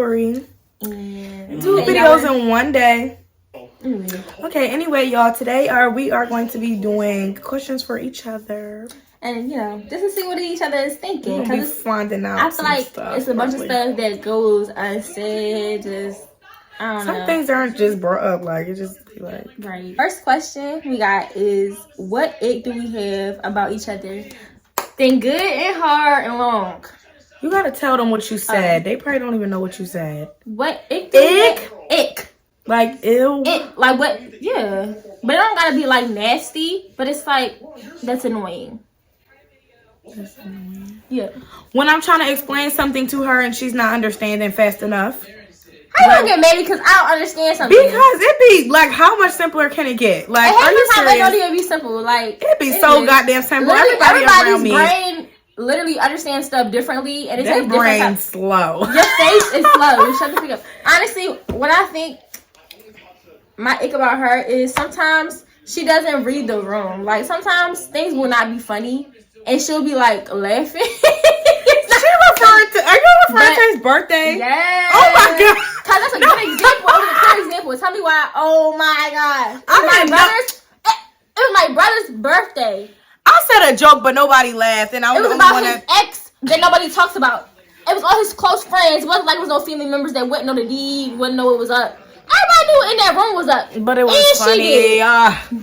story. And 2 videos in one day. Okay, anyway, y'all, today we are going to be doing questions for each other. And, just to see what each other is thinking. We'll be finding out I feel like stuff, it's a bunch of stuff that goes unsaid. I don't know. Some things aren't just brought up. Like, it just be like... Right. First question we got is, what ick do we have about each other? Then good and hard and long. You gotta tell them what you said. They probably don't even know what you said. What ick do we have? Ick. Like, ew. Ick. Like, what? Yeah. But it don't gotta be, like, nasty. But it's like, that's annoying. Yeah. When I'm trying to explain something to her and she's not understanding fast enough. How you gonna get mad because I don't understand something? Because it be like, how much simpler can it get? Like, are you serious? It don't even be simple. Like, it be so goddamn simple. Everybody's brain literally understands stuff differently, and it's their brain's slow. Your face is slow. Shut the fuck up. Honestly, what I think my ick about her is sometimes she doesn't read the room. Like, sometimes things will not be funny, and she'll be like laughing. Are you referring to his birthday? Yes. Oh my god. Cause that's a good example. It was a clear example. Tell me why. Oh my god. It was my brother's birthday. I said a joke, but nobody laughed, and I was about his ex that nobody talks about. It was all his close friends. It wasn't like it was no family members that wouldn't know the deed, wouldn't know it was up. Everybody knew in that room was up. But it was funny.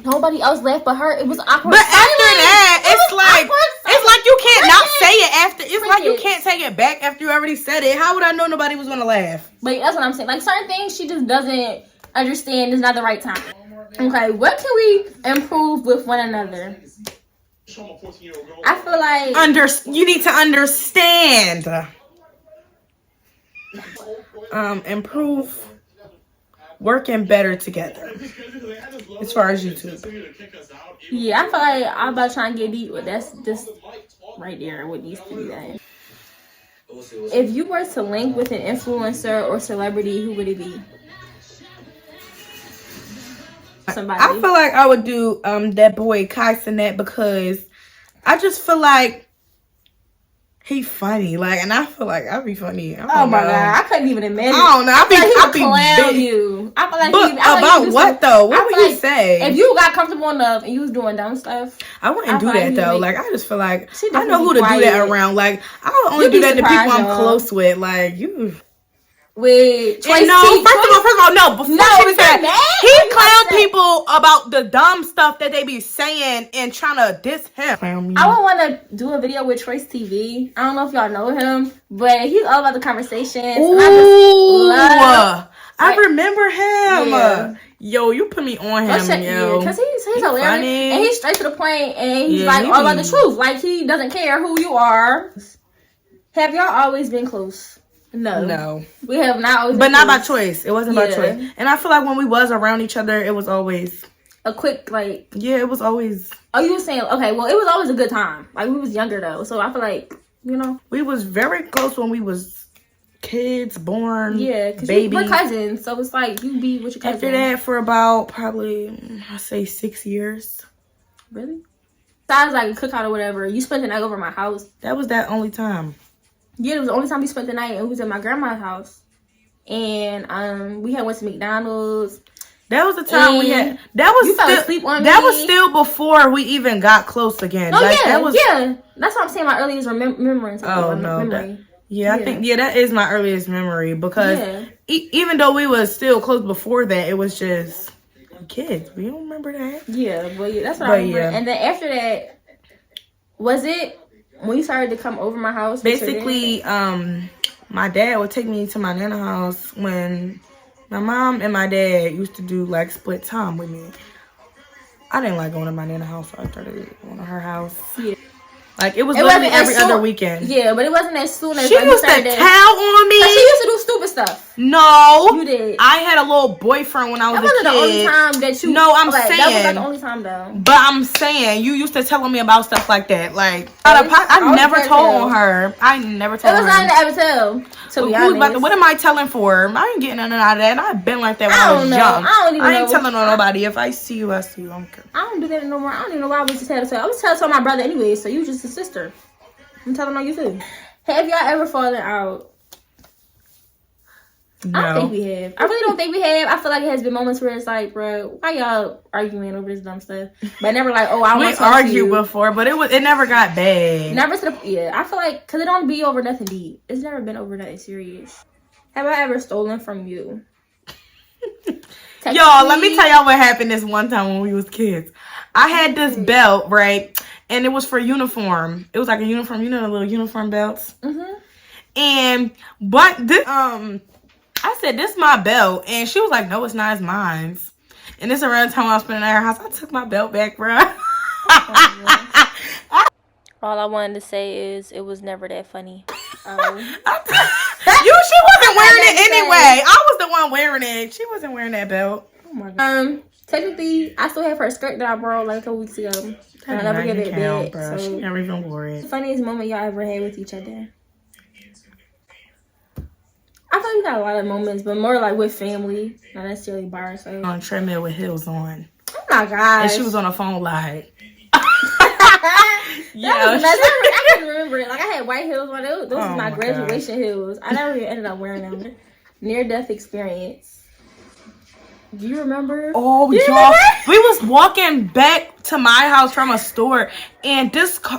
Nobody else laughed but her. It was awkward. But after that, it's like you can't not say it after. It's like you can't take it back after you already said it. How would I know nobody was gonna laugh? But that's what I'm saying. Like, certain things she just doesn't understand. It's not the right time. Okay, what can we improve with one another? I feel like you need to understand. Improve working better together as far as YouTube. Yeah, I feel like I'm about trying to get deep, but that's just right there what needs to be done. If you were to link with an influencer or celebrity, who would it be? Somebody. I feel like I would do that boy Kai Cenat, because I just feel like he funny, like, and I feel like I'd be funny. Oh my god, I couldn't even imagine. I don't know. I be clown you. I feel like about what though? What would you say? If you got comfortable enough and you was doing dumb stuff, I wouldn't do that though. Like, I just feel like I know who to do that around. Like, I would only do that to people I'm close with. Like, you. With first of all, no. Before she said that, he clown people about the dumb stuff that they be saying and trying to diss him. I would want to do a video with Choice TV. I don't know if y'all know him, but he's all about the conversations. Ooh, I remember him. Yeah. Yo, you put me on him, yo. Because he's hilarious. Funny. And he's straight to the point, and he's like all about the truth. Like, he doesn't care who you are. Have y'all always been close? No. We have not always been not by choice. It wasn't by choice. And I feel like when we was around each other, it was always a quick, like... Yeah, it was always... Oh, you were saying... Okay, well, it was always a good time. Like, we was younger, though. So I feel like, we was very close when we was kids, born, because we're cousins. So it's like, you be with your cousin. After that, for about probably, I say 6 years. Really? Besides, like, a cookout or whatever, you spent the night over at my house. That was that only time. Yeah, it was the only time we spent the night, and we was at my grandma's house. And we had went to McDonald's. That was the time we had. That was you fell asleep on me. That was still before we even got close again. Oh, like, yeah. That's what I'm saying. My earliest remembrance. Oh no. I think that is my earliest memory, because even though we was still close before that, it was just kids. We don't remember that. Yeah, but that's what I remember. Yeah. And then after that, was it when you started to come over my house? Basically, my dad would take me to my nana house when my mom and my dad used to do like split time with me. I didn't like going to my nana house, so I started going to her house. Yeah. Like, it was literally every other weekend. Yeah, but it wasn't as soon as she used to tell on me. She used to do stupid stuff. No, you did. I had a little boyfriend when I was a kid. That wasn't the only time that you. No, I'm saying that was not the only time though. But I'm saying you used to tell me about stuff like that. Like, I never told on her. I never told her. It was nothing to ever tell. To be honest. What am I telling for? I ain't getting nothing out of that. And I've been like that when I was young. I ain't telling on nobody. If I see you, I see you. I don't care. I don't do that no more. I don't even know why I was just telling. I was telling my brother anyway. So you just a sister. I'm telling on you too. Have y'all ever fallen out? No. I don't think we have. I really don't think we have. I feel like it has been moments where it's like, bro, why y'all arguing over this dumb stuff? But never like, oh, I want We to talk to argued you. before, but it never got bad. Never to the, yeah. I feel like, because it don't be over nothing deep. It's never been over nothing serious. Have I ever stolen from you? Y'all, let me tell y'all what happened this one time when we was kids. I had this belt, right? And it was for uniform. It was like a uniform, you know, the little uniform belts. And but this I said, this is my belt. And she was like, no, it's not, it's mine. And this around the time I was spending at her house, I took my belt back, bro. All I wanted to say is it was never that funny. She wasn't wearing it anyway. I was the one wearing it. She wasn't wearing that belt. Oh my god. Technically, I still have her skirt that I borrowed like a couple weeks ago. And I never gave it back. Bro. She never even wore it. The funniest moment y'all ever had with each other? I feel like we got a lot of moments, but more like with family, not necessarily by ourselves. On a treadmill with heels on. Oh my gosh. And she was on a phone like. Yeah, I can remember it. Like I had white heels on. Those was my graduation heels. I never even ended up wearing them. Near death experience. Do you remember? Oh, y'all, we was walking back to my house from a store, and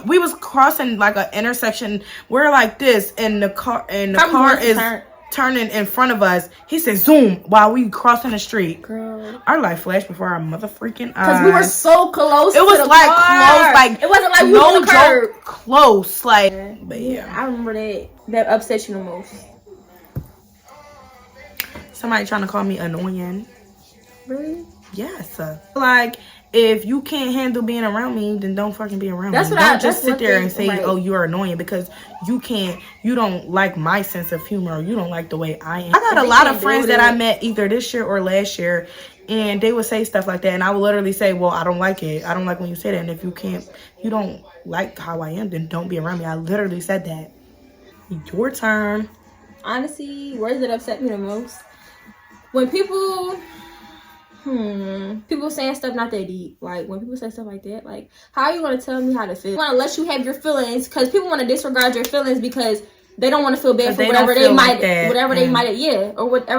we was crossing like an intersection. We're like this, and the car is turning in front of us. He said, "Zoom!" while we crossing the street. Girl, our life flashed before our mother freaking eyes. Because we were so close. It was to the like car. close, like it wasn't like we no were on the curb. joke, close, like. But yeah, I remember that upset you the most. Somebody trying to call me annoying. Really? Yes. Like, if you can't handle being around me, then don't fucking be around me. Don't just sit there and say, oh, you're annoying, because you don't like my sense of humor, or you don't like the way I am. I got a lot of friends that I met either this year or last year, and they would say stuff like that, and I would literally say, well, I don't like it. I don't like when you say that, and if you don't like how I am, then don't be around me. I literally said that. Your turn. Honestly, words that upset me the most, when people saying stuff not that deep. Like, when people say stuff like that, like, how are you going to tell me how to feel? I want to let you have your feelings, because people want to disregard your feelings because they don't want to feel bad for whatever they might have, or whatever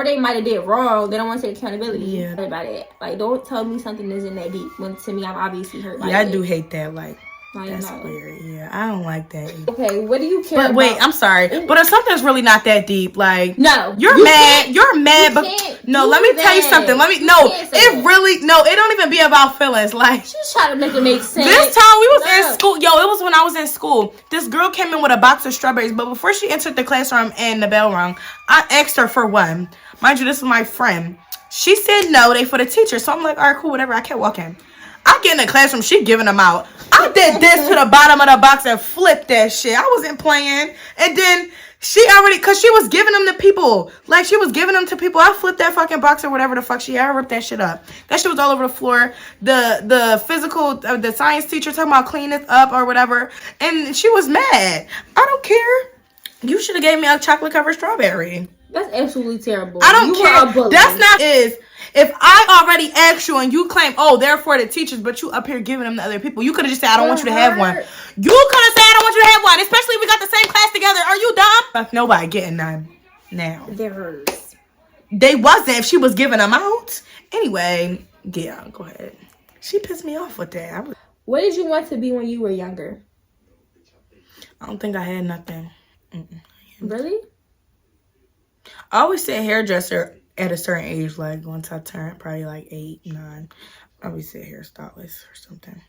they might have did wrong. They don't want to take accountability about it. Like, don't tell me something isn't that deep when to me I'm obviously hurt by it. I do hate that. Like, that's weird. Yeah, I don't like that either. Okay, what do you care about? But wait, I'm sorry. But if something's really not that deep, like, no, you're mad, but no, let me tell you something. It don't even be about feelings. Like, she's trying to make it make sense. This time we was in school. It was when I was in school. This girl came in with a box of strawberries, but before she entered the classroom and the bell rang, I asked her for one. Mind you, this is my friend. She said no, they for the teacher. So I'm like, all right, cool, whatever. I kept walking. I get in the classroom, she giving them out. I did this to the bottom of the box and flipped that shit. I wasn't playing. And then because she was giving them to people. Like, she was giving them to people. I flipped that fucking box or whatever the fuck she had. I ripped that shit up. That shit was all over the floor. The science teacher talking about clean this up or whatever. And she was mad. I don't care. You should have gave me a chocolate covered strawberry. That's absolutely terrible. I don't care. That's not if I already asked you and you claim, oh, they're for the teachers, but you up here giving them to other people, you could have just said, I don't want you to have one. You could have said, I don't want you to have one, especially if we got the same class together. Are you dumb? Fuck nobody getting none now. They're hers. They wasn't if she was giving them out. Anyway, yeah, go ahead. She pissed me off with that. What did you want to be when you were younger? I don't think I had nothing. Really? I always said hairdresser at a certain age, like once I turned probably like 8, 9, I always said hairstylist or something.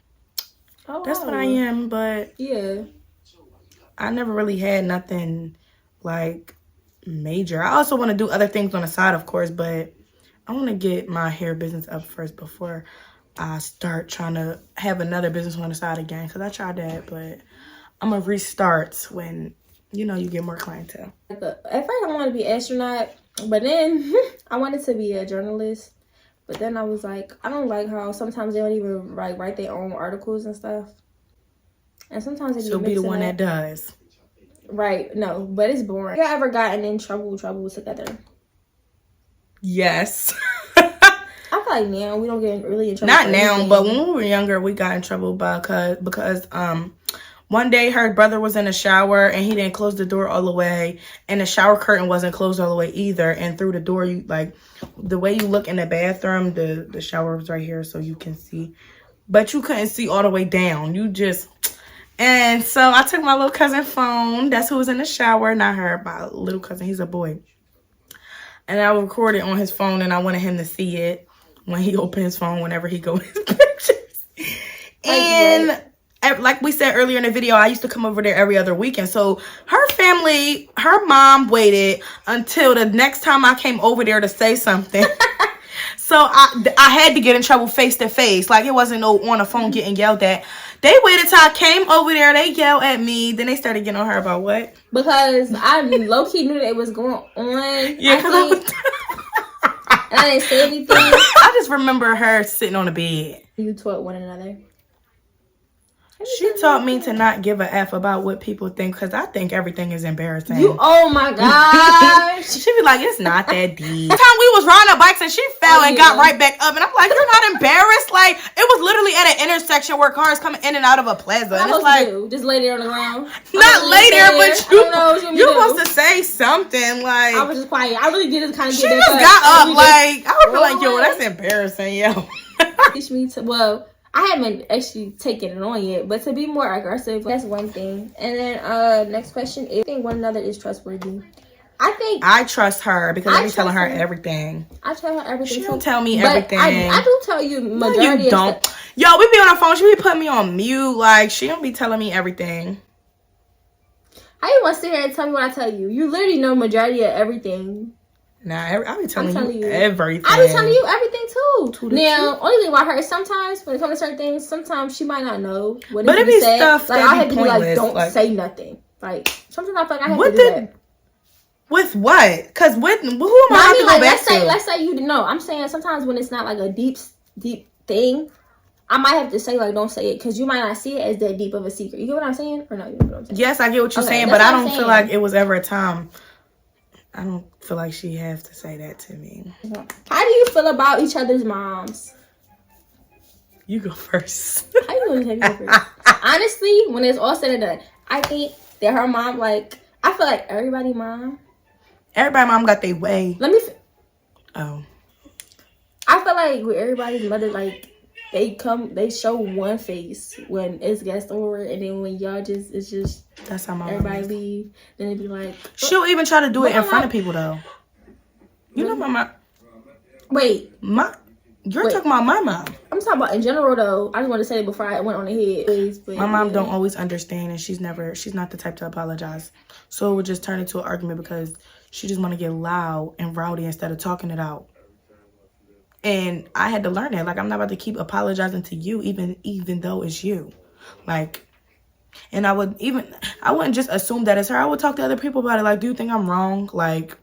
Oh, that's what I am, but yeah, I never really had nothing like major. I also want to do other things on the side, of course, but I want to get my hair business up first before I start trying to have another business on the side again, because I tried that, but I'm gonna restart when you get more clientele. At first I wanted to be an astronaut, but then I wanted to be a journalist. But then I was like, I don't like how sometimes they don't even write their own articles and stuff. And sometimes they be the one that does. Right, no, but it's boring. Have you ever gotten in trouble together? Yes. I feel like now we don't get really in trouble. Not now, but when we were younger, we got in trouble because one day her brother was in the shower and he didn't close the door all the way, and the shower curtain wasn't closed all the way either. And through the door, you like the way you look in the bathroom, the shower was right here so you can see, but you couldn't see all the way down. You just, and so I took my little cousin's phone. That's who was in the shower, not her, my little cousin. He's a boy. And I recorded on his phone, and I wanted him to see it when he opened his phone, whenever he go in his pictures. And like we said earlier in the video, I used to come over there every other weekend. So her family, her mom waited until the next time I came over there to say something. So I had to get in trouble face to face. Like, it wasn't no on the phone getting yelled at. They waited till I came over there. They yelled at me. Then they started getting on her about what? Because I low-key knew that it was going on. Yeah, and I didn't say anything. I just remember her sitting on the bed. You taught one another. She taught me to not give a F about what people think, because I think everything is embarrassing. Oh my gosh. She be like, it's not that deep. One time we was riding our bikes and she fell and got right back up. And I'm like, you're not embarrassed? Like, it was literally at an intersection where cars coming in and out of a plaza. And it's like, just lay there on the ground. Not lay there, but you're supposed to say something. Like, I was just quiet. I really did just kind of get back up. She just got up. Like, I would be like, yo, that's embarrassing, yo. Teach me to, well, I haven't actually taken it on yet, but to be more aggressive, that's one thing. And then next question is, I think one another is trustworthy. I trust her because I be telling her everything. I tell her everything. She don't tell me everything. I do tell you majority. You don't. Yo, we be on our phone. She be putting me on mute. Like, she don't be telling me everything. How you want to sit here and tell me what I tell you? You literally know majority of everything. Nah, I be telling you everything. I be telling you everything too. Now, only thing about her is sometimes when it comes to certain things, sometimes she might not know what it be said. Stuff like, I have to be like, don't say nothing. Like, sometimes I feel like I have to do that. With what? Because who am I to go back to? Let's say you know. I'm saying sometimes when it's not like a deep thing, I might have to say, like, don't say it, because you might not see it as that deep of a secret. You get what I'm saying? Or no, you know what I'm saying? Yes, I get what you're saying, but I don't feel like it was ever a time. I don't feel like she has to say that to me. How do you feel about each other's moms? You go first. How you going to go first? Honestly, when it's all said and done, I think that her mom, like, I feel like everybody mom got their way. I feel like with everybody's mother, like, they show one face when it's guest over, and then when y'all it's just that's how my everybody leave, then it be like, she'll even try to do it in front of people though. You know my mom. Wait, you're talking about my mom. I'm talking about in general though. I just want to say it before I went on the head. But my mom don't always understand, and she's not the type to apologize. So it would just turn into an argument because she just want to get loud and rowdy instead of talking it out. And I had to learn that. Like, I'm not about to keep apologizing to you, even though it's you. Like, and I wouldn't just assume that it's her. I would talk to other people about it. Like, do you think I'm wrong? Like,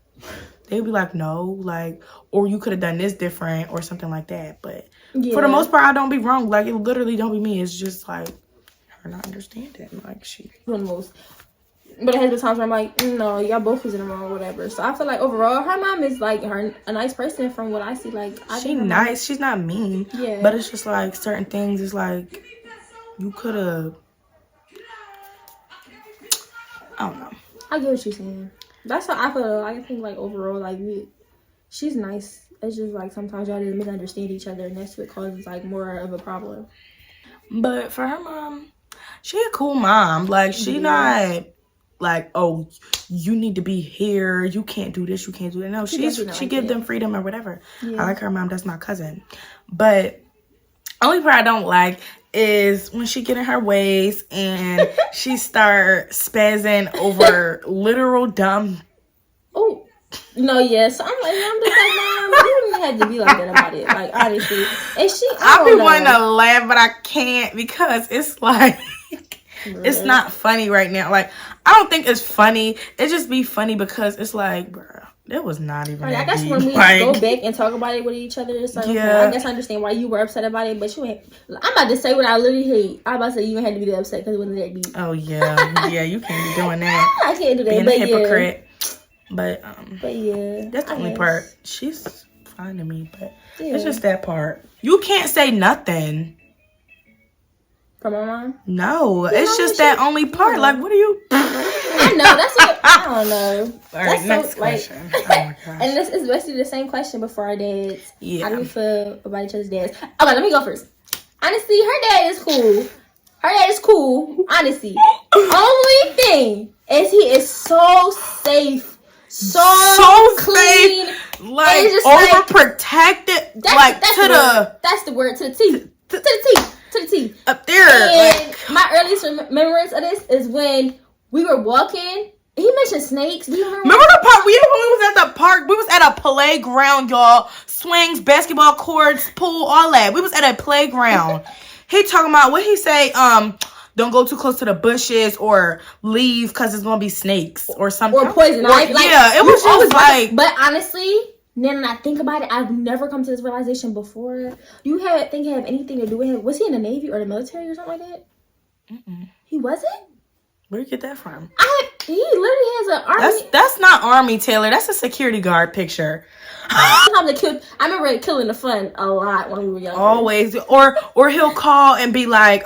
they'd be like, no. Like, or you could have done this different or something like that. But for the most part, I don't be wrong. Like, it literally don't be me. It's just, like, her not understanding. Like, she... But it has been times where I'm like, no, y'all both was in the wrong or whatever. So I feel like overall, her mom is like a nice person from what I see. Like, she's nice. She's not mean. Yeah. But it's just like certain things. It's like you could have. I don't know. I get what you're saying. That's how I feel. I think like overall, like she's nice. It's just like sometimes y'all didn't misunderstand each other, and that's what causes like more of a problem. But for her mom, she a cool mom. Like, she not like, oh, you need to be here, you can't do this, you can't do that. No, she give them freedom or whatever. I like her mom. That's my cousin. But only part I don't like is when she get in her ways and she start spazzing over literal dumb. Oh no, yes, I'm just like, mom, you don't have to be like that about it. Like, honestly, and I be wanting to laugh, but I can't because it's like. It's not funny right now. Like, I don't think it's funny. It just be funny because it's like, bro, it was not even that I guess deep. when we go back and talk about it with each other, it's like, okay, I guess I understand why you were upset about it, but you ain't. I'm about to say what I literally hate. I'm about to say you ain't had to be that upset because it wasn't that deep. Oh, yeah. Yeah, you can't be doing that. I can't do that. Being a hypocrite. But yeah. That's the only part. She's fine to me, but it's just that part. You can't say nothing. From my mom? No, it's just that only part. Like, what are you? I know, that's what, I don't know. All right, That's next so, like, question. Oh my gosh. and this is basically the same question before our dads. Yeah. How do we feel about each other's dads? Okay, let me go first. Honestly, her dad is cool. Her dad is cool. Honestly. Only thing is he is so safe. So clean. Safe. Like, just overprotected. Like, to the... That's the word. To the T. To the T. To the T. Up there. And Like, my earliest remembrance of this is when we were walking. He mentioned snakes. Do you remember? remember the part when we was at the park? We was at a playground, y'all. Swings, basketball courts, pool, all that. We was at a playground. He talking about what he say? Don't go too close to the bushes or leave because it's gonna be snakes or something. Or poison. Like, yeah, it was just like. But honestly, now that I think about it, I've never come to this realization before. You think it have anything to do with him? Was he in the Navy or the military or something like that? Mm-mm. He wasn't. Where you get that from? He literally has an army. That's not Army, Taylor. That's a security guard picture. I remember killing the fun a lot when we were young. Always, or he'll call and be like,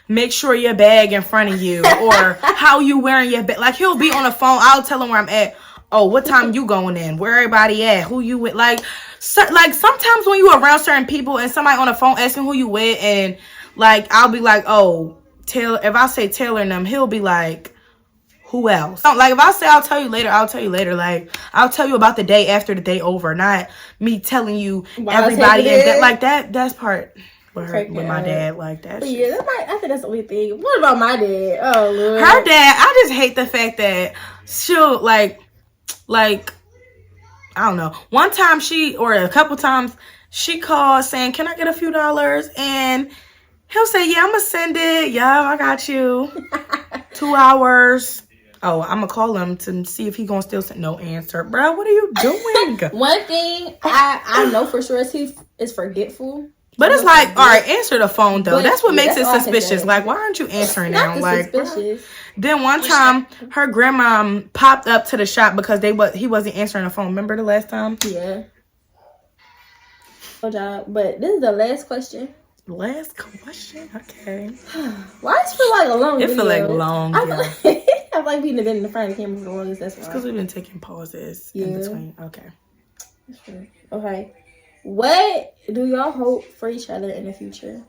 make sure your bag in front of you, or how you wearing your bag. Like, he'll be on the phone. I'll tell him where I'm at. Oh, what time you going in? Where everybody at? Who you with? Like sometimes when you around certain people and somebody on the phone asking who you with, and like I'll be like, oh, Taylor. If I say Taylor and them, he'll be like, who else? So, like, if I say I'll tell you later, I'll tell you later. Like, I'll tell you about the day after the day over, not me telling you everybody. And like that's part with my dad. Like that. Yeah, I think that's the only thing. What about my dad? Oh Lord. Her dad. I just hate the fact that she'll like I don't know. One time or a couple times she called saying, "Can I get a few dollars?" And he'll say, "Yeah, I'm gonna send it. Yeah, I got you. 2 hours." Oh, I'm gonna call him to see if he gonna still send. No answer, bro. What are you doing? One thing I know for sure is he is forgetful. But it's like, all right, answer the phone though. But, that's what makes it all I can suspicious. say. Like, why aren't you answering now? Not Like, suspicious. then one time her grandma popped up to the shop because he wasn't answering the phone. Remember the last time? Yeah. Good job. But this is the last question. Last question. Okay. Why does it feel like a long It video? feel like long. I feel like we've been in the front of the camera for the longest. That's why. Because we've been taking pauses in between. Okay. Sure. Okay. What do y'all hope for each other in the future?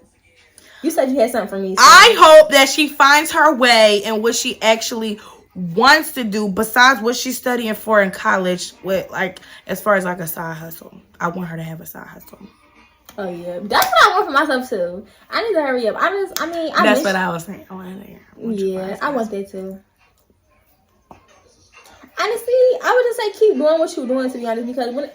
You said you had something for me. So. I hope that she finds her way and what she actually wants to do besides what she's studying for in college with, like, as far as like a side hustle. I want her to have a side hustle. Oh yeah, that's what I want for myself too. I need to hurry up. That's what I was saying. I want that too. Honestly, I would just say keep doing what you're doing, to be honest, because when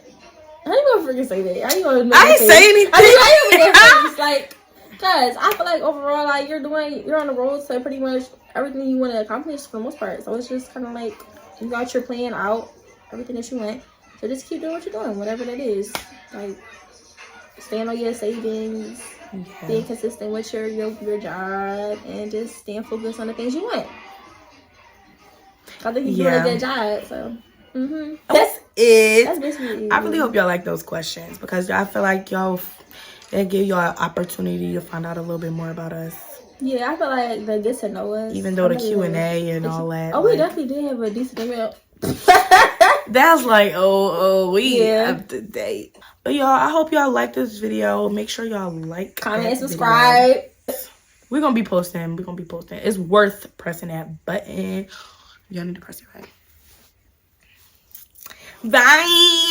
how you gonna freaking say that? How you gonna I ain't say anything. How you gonna face? Like, cause I feel like overall, like you're on the road to pretty much everything you want to accomplish for the most part. So it's just kind of like you got your plan out, everything that you want. So just keep doing what you're doing, whatever that is. Like, stand on your savings, being consistent with your job, and just staying focused on the things you want. I think you're doing a good job, so. That's it. That's basically it. I really hope y'all like those questions because I feel like they give y'all an opportunity to find out a little bit more about us. Yeah, I feel like they get to know us. Even though the Q&A and all that. Oh, we definitely did have a decent email. That's like, we up to date. But y'all, I hope y'all like this video. Make sure y'all like, comment, subscribe. We're gonna be posting. It's worth pressing that button. Y'all need to press it right. Bye.